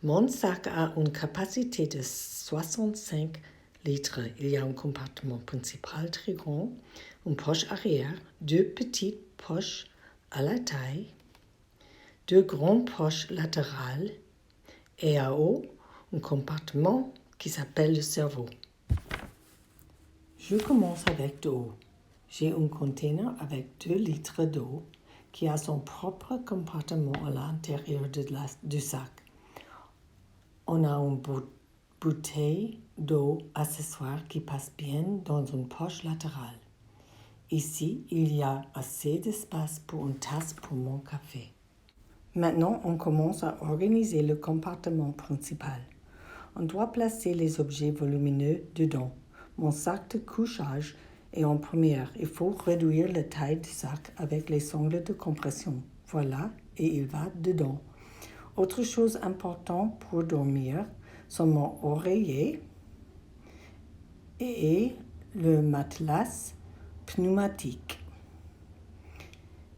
Mon sac a une capacité de 65 litres. Il y a un compartiment principal très grand, une poche arrière, deux petites poches à la taille, deux grandes poches latérales et à haut, un compartiment qui s'appelle le cerveau. Je commence avec de l'eau. J'ai un container avec 2 litres d'eau qui a son propre compartiment à l'intérieur du sac. On a une bouteille d'eau accessoire qui passe bien dans une poche latérale. Ici, il y a assez d'espace pour une tasse pour mon café. Maintenant, on commence à organiser le compartiment principal. On doit placer les objets volumineux dedans. Mon sac de couchage est en première. Il faut réduire la taille du sac avec les sangles de compression. Voilà, et il va dedans. Autre chose importante pour dormir sont mon oreiller et le matelas pneumatique.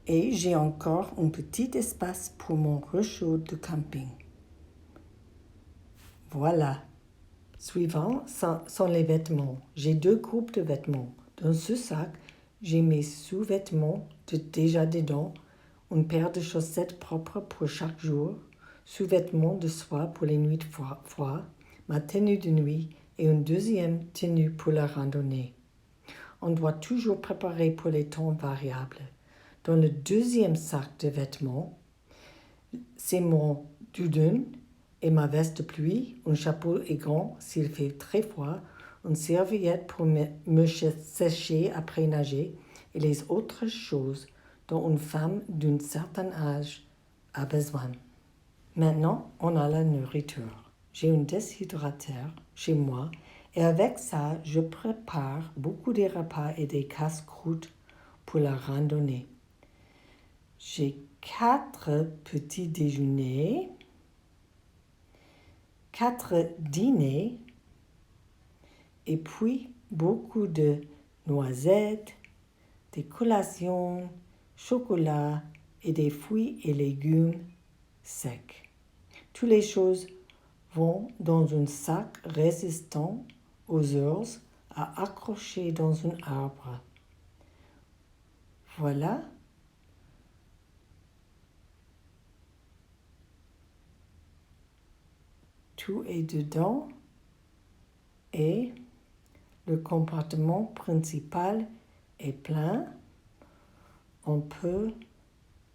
Et j'ai encore un petit espace pour mon réchaud de camping. Voilà. Suivant sont les vêtements. J'ai 2 groupes de vêtements. Dans ce sac, j'ai mes sous-vêtements déjà dedans, une paire de chaussettes propres pour chaque jour, sous-vêtements de soie pour les nuits froides, ma tenue de nuit et une deuxième tenue pour la randonnée. On doit toujours préparer pour les temps variables. Dans le deuxième sac de vêtements, c'est mon doudoune et ma veste de pluie, un chapeau aigrant s'il fait très froid, une serviette pour me sécher après nager et les autres choses dont une femme d'un certain âge a besoin. Maintenant, on a la nourriture. J'ai un déshydrateur chez moi et avec ça, je prépare beaucoup de repas et des casse-croûtes pour la randonnée. J'ai 4 petits déjeuners, 4 dîners et puis beaucoup de noisettes, des collations, chocolat et des fruits et légumes secs. Toutes les choses vont dans un sac résistant aux ours à accrocher dans un arbre. Voilà. Tout est dedans et le compartiment principal est plein. On peut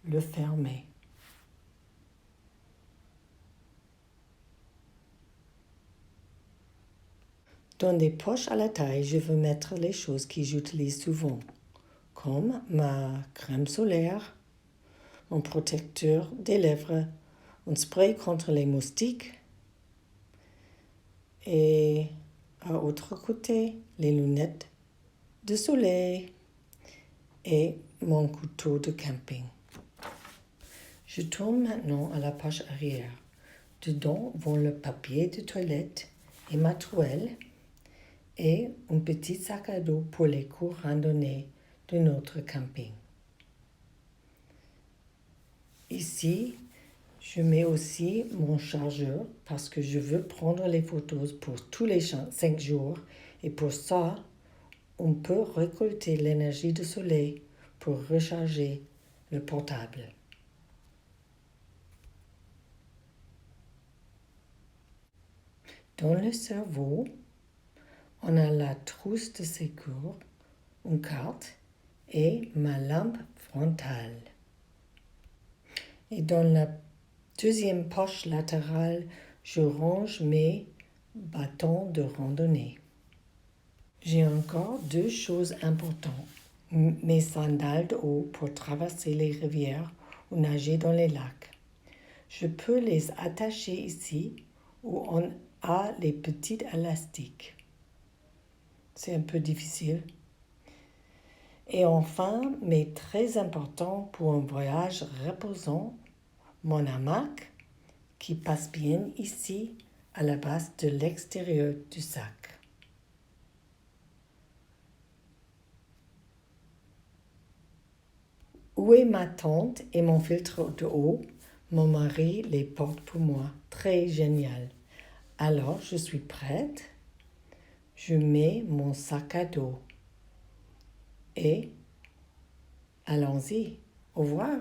le fermer. Dans des poches à la taille, je veux mettre les choses que j'utilise souvent, comme ma crème solaire, mon protecteur des lèvres, un spray contre les moustiques et à l'autre côté, les lunettes de soleil et mon couteau de camping. Je tourne maintenant à la page arrière. Dedans vont le papier de toilette et ma trouelle et un petit sac à dos pour les courts randonnées de notre camping. Ici, je mets aussi mon chargeur parce que je veux prendre les photos pour tous les 5 jours et pour ça, on peut récolter l'énergie du soleil pour recharger le portable. Dans le cerveau, on a la trousse de secours, une carte et ma lampe frontale. Et dans la deuxième poche latérale, je range mes bâtons de randonnée. J'ai encore 2 choses importantes. Mes sandales de eau pour traverser les rivières ou nager dans les lacs. Je peux les attacher ici où on a les petits élastiques. C'est un peu difficile. Et enfin, mais très important pour un voyage reposant, mon hamac qui passe bien ici à la base de l'extérieur du sac. Où est ma tente et mon filtre d'eau? Mon mari les porte pour moi. Très génial. Alors, je suis prête. Je mets mon sac à dos. Et allons-y. Au revoir.